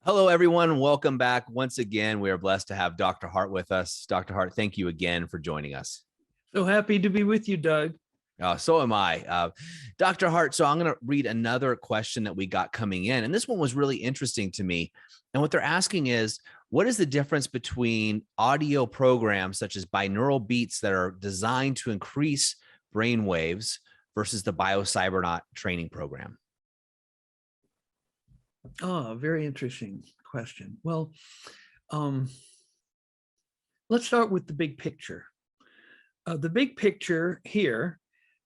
Hello, everyone. Welcome back. Once again, we are blessed to have Dr. Hardt with us. Dr. Hardt, thank you again for joining us. So happy to be with you, Doug. So am I. Dr. Hardt, so I'm going to read another question that we got coming in. And this one was really interesting to me. And what they're asking is, what is the difference between audio programs such as binaural beats that are designed to increase brain waves versus the Biocybernaut training program? Oh, very interesting question. Well, let's start with the big picture. The big picture here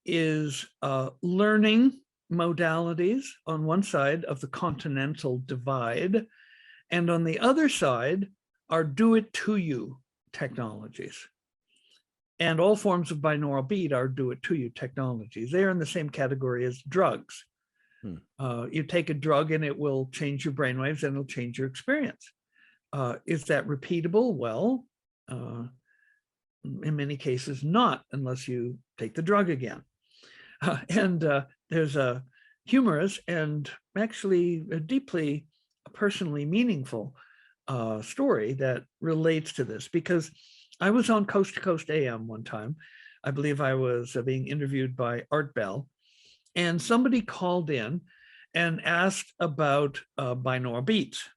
is learning modalities on one side of the continental divide, and on the other side are do-it-to-you technologies. And all forms of binaural beat are do-it-to-you technologies. They are in the same category as drugs. You take a drug and it will change your brainwaves and it'll change your experience. Is that repeatable? Well, in many cases not, unless you take the drug again. There's a humorous and actually a deeply personally meaningful story that relates to this, because I was on Coast to Coast AM one time. I believe I was being interviewed by Art Bell, and somebody called in and asked about binaural beats.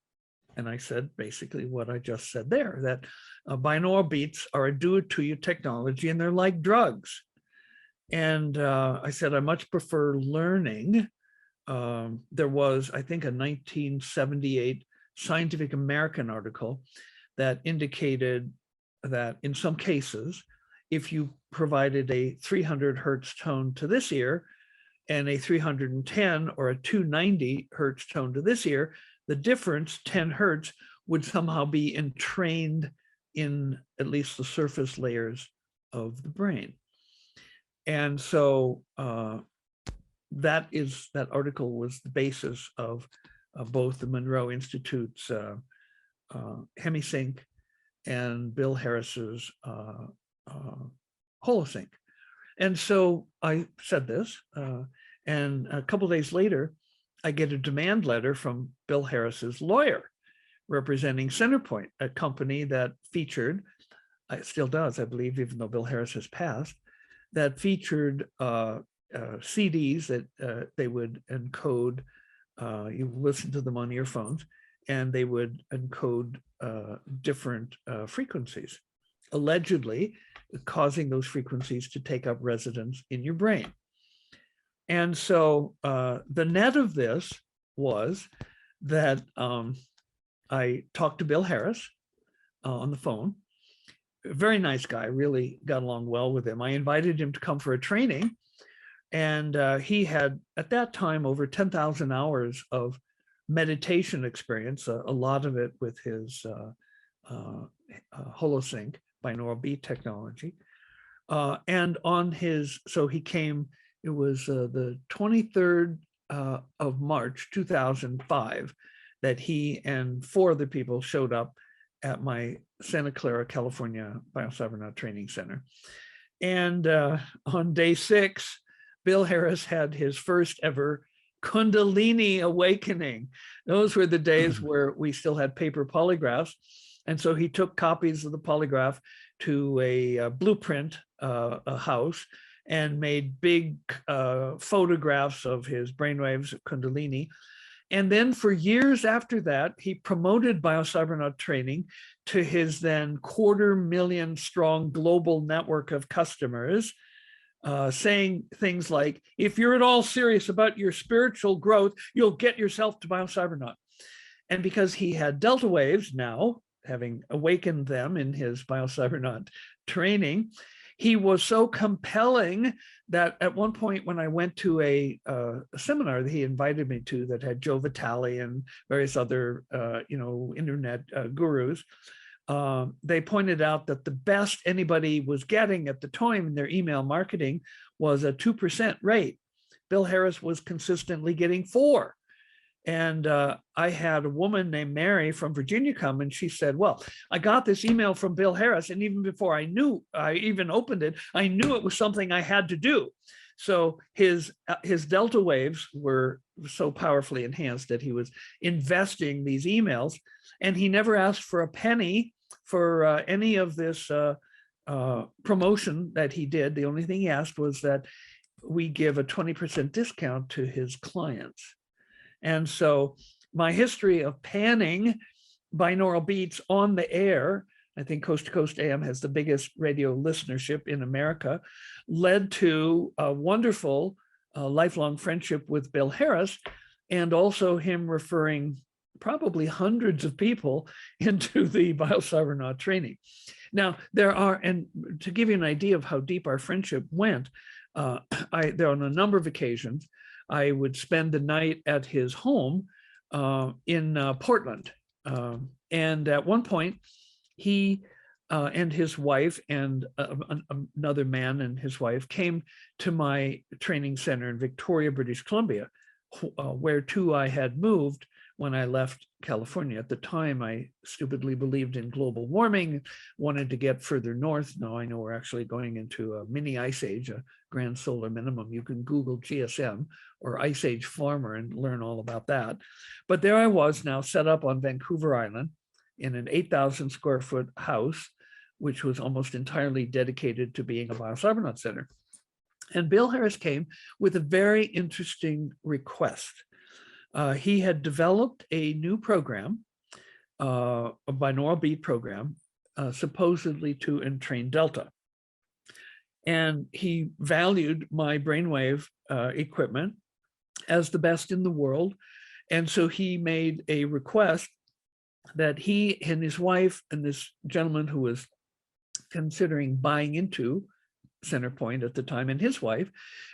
And I said basically what I just said there, that binaural beats are a do-it-to-you technology and they're like drugs. And I said, I much prefer learning. There was, I think, a 1978 Scientific American article that indicated that in some cases, if you provided a 300 hertz tone to this ear and a 310 or a 290 hertz tone to this ear, the difference, 10 hertz, would somehow be entrained in at least the surface layers of the brain. And so that article was the basis of both the Monroe Institute's HemiSync and Bill Harris's HoloSync. And so I said this, and a couple of days later, I get a demand letter from Bill Harris's lawyer representing Centerpoint, a company that featured, it still does, I believe, even though Bill Harris has passed, that featured CDs that they would encode. You listen to them on earphones, and they would encode different frequencies, allegedly causing those frequencies to take up residence in your brain. And so the net of this was that I talked to Bill Harris on the phone. A very nice guy, really got along well with him. I invited him to come for a training, and he had at that time over 10,000 hours of meditation experience, a lot of it with his HoloSync binaural beat technology. And on his, so he came, it was the 23rd of March, 2005, that he and 4 other people showed up at my Santa Clara, California Biocybernaut Training Center. And on day 6, Bill Harris had his first ever Kundalini awakening. Those were the days where we still had paper polygraphs. And so he took copies of the polygraph to a blueprint a house and made big photographs of his brainwaves of Kundalini. And then for years after that, he promoted Biocybernaut training to his then 250,000 strong global network of customers, saying things like, if you're at all serious about your spiritual growth, you'll get yourself to Biocybernaut. And because he had delta waves now, having awakened them in his Biocybernaut training, he was so compelling that at one point when I went to a seminar that he invited me to that had Joe Vitale and various other internet gurus, they pointed out that the best anybody was getting at the time in their email marketing was a 2% rate. Bill Harris was consistently getting 4%. And I had a woman named Mary from Virginia come, and she said, well, I got this email from Bill Harris, and even before I even opened it, I knew it was something I had to do. So his delta waves were so powerfully enhanced that he was investing these emails, and he never asked for a penny for any of this promotion that he did. The only thing he asked was that we give a 20% discount to his clients. And so my history of panning binaural beats on the air, I think Coast to Coast AM has the biggest radio listenership in America, led to a wonderful lifelong friendship with Bill Harris, and also him referring probably hundreds of people into the Biocybernaut training. Now, there are, and to give you an idea of how deep our friendship went, there on a number of occasions, I would spend the night at his home in Portland. And at one point, he and his wife and another man and his wife came to my training center in Victoria, British Columbia, where to I had moved when I left California. At the time, I stupidly believed in global warming, wanted to get further north. Now I know we're actually going into a mini ice age, a grand solar minimum. You can Google GSM or Ice Age Farmer and learn all about that. But there I was now set up on Vancouver Island in an 8,000 square foot house, which was almost entirely dedicated to being a Biocybernaut Center. And Bill Harris came with a very interesting request. He had developed a new program, a binaural beat program, supposedly to entrain Delta. And he valued my BRAINWAVE equipment as the best in the world. And so he made a request that he and his wife and this gentleman who was considering buying into Centerpoint at the time, and his wife,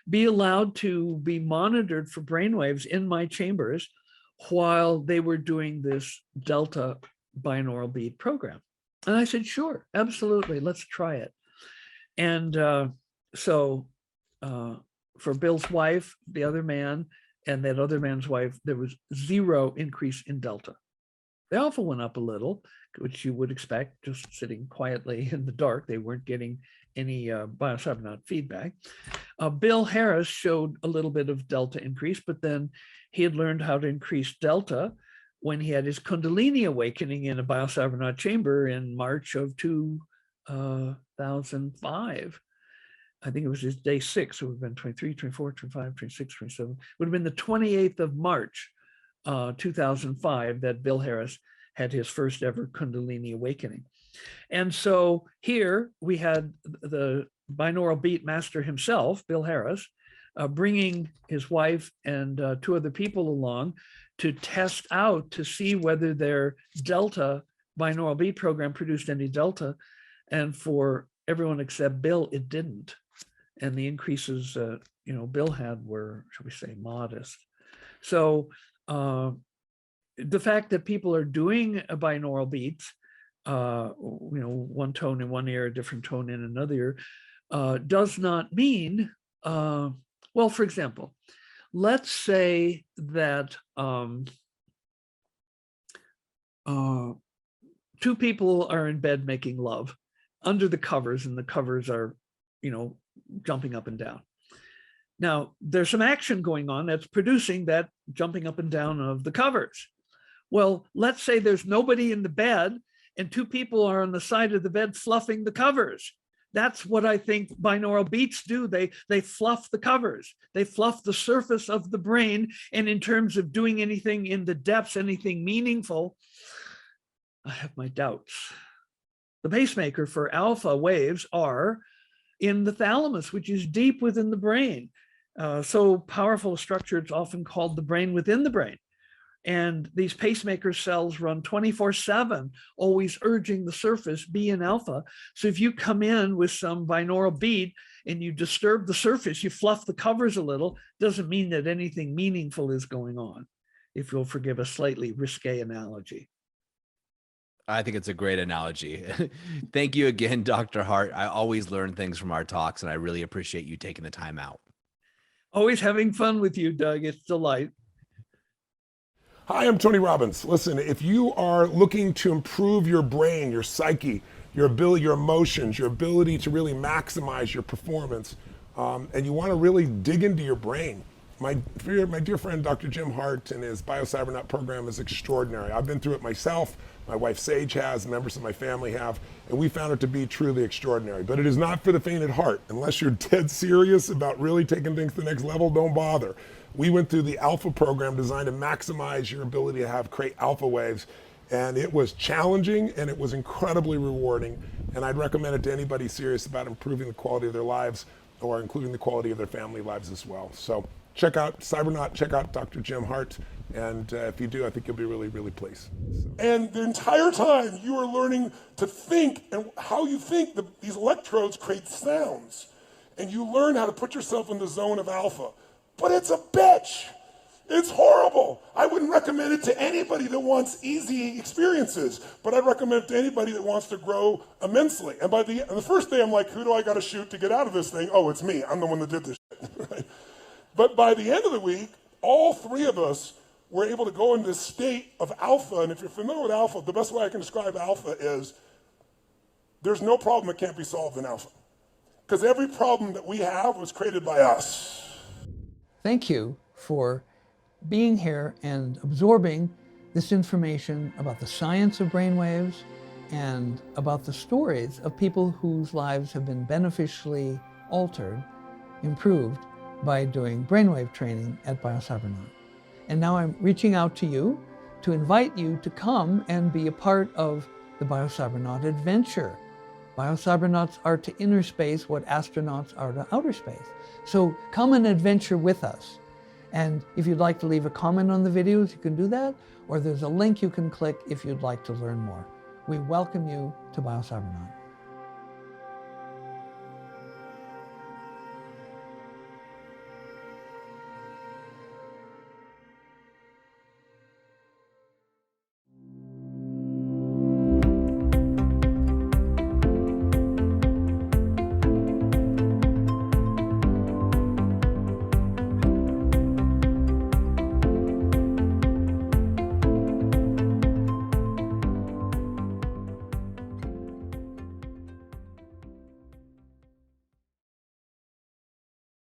be allowed to be monitored for brainwaves in my chambers while they were doing this Delta binaural beat program. And I said, sure, absolutely, let's try it. And so for Bill's wife, the other man, and that other man's wife, there was zero increase in Delta. The alpha went up a little, which you would expect, just sitting quietly in the dark. They weren't getting any Biocybernaut feedback. Bill Harris showed a little bit of Delta increase, but then he had learned how to increase Delta when he had his Kundalini awakening in a Biocybernaut chamber in March of 2005. I think it was his day 6. It would have been 23, 24, 25, 26, 27. It would have been the 28th of March, 2005, that Bill Harris had his first ever Kundalini awakening. And so here we had the binaural beat master himself, Bill Harris, bringing his wife and 2 other people along to test out to see whether their Delta binaural beat program produced any Delta. And for everyone except Bill, it didn't. And the increases, Bill had were, shall we say, modest. So the fact that people are doing a binaural beats, one tone in one ear, a different tone in another ear, does not mean, well, for example, let's say that 2 people are in bed making love under the covers, and the covers are, jumping up and down. Now, there's some action going on that's producing that jumping up and down of the covers. Well, let's say there's nobody in the bed and 2 people are on the side of the bed fluffing the covers. That's what I think binaural beats do. They fluff the covers. They fluff the surface of the brain. And in terms of doing anything in the depths, anything meaningful, I have my doubts. The pacemaker for alpha waves are in the thalamus, which is deep within the brain. So powerful a structure, it's often called the brain within the brain. And these pacemaker cells run 24/7, always urging the surface, be in alpha. So if you come in with some binaural beat and you disturb the surface, you fluff the covers a little, doesn't mean that anything meaningful is going on, if you'll forgive a slightly risque analogy. I think it's a great analogy. Thank you again, Dr. Hardt. I always learn things from our talks, and I really appreciate you taking the time out. Always having fun with you, Doug. It's a delight. Hi, I'm Tony Robbins. Listen, if you are looking to improve your brain, your psyche, your ability, your emotions, your ability to really maximize your performance, and you want to really dig into your brain. My dear friend, Dr. Jim Hardt, and his Biocybernaut program is extraordinary. I've been through it myself. My wife Sage has, members of my family have, and we found it to be truly extraordinary. But it is not for the faint at heart. Unless you're dead serious about really taking things to the next level, don't bother. We went through the Alpha program designed to maximize your ability to create alpha waves. And it was challenging and it was incredibly rewarding. And I'd recommend it to anybody serious about improving the quality of their lives or including the quality of their family lives as well. So check out Cybernaut, check out Dr. Jim Hardt. And if you do, I think you'll be really, really pleased. So. And the entire time you are learning to think and how you think these electrodes create sounds. And you learn how to put yourself in the zone of alpha. But it's a bitch. It's horrible. I wouldn't recommend it to anybody that wants easy experiences, but I'd recommend it to anybody that wants to grow immensely. And by the first day, I'm like, who do I got to shoot to get out of this thing? Oh, it's me. I'm the one that did this shit. Right? But by the end of the week, all three of us were able to go into this state of alpha. And if you're familiar with alpha, the best way I can describe alpha is there's no problem that can't be solved in alpha. Because every problem that we have was created by us. Thank you for being here and absorbing this information about the science of brainwaves and about the stories of people whose lives have been beneficially altered, improved by doing brainwave training at Biocybernaut. And now I'm reaching out to you to invite you to come and be a part of the Biocybernaut adventure. Biocybernauts are to inner space what astronauts are to outer space. So come and adventure with us. And if you'd like to leave a comment on the videos, you can do that, or there's a link you can click if you'd like to learn more. We welcome you to Biocybernaut.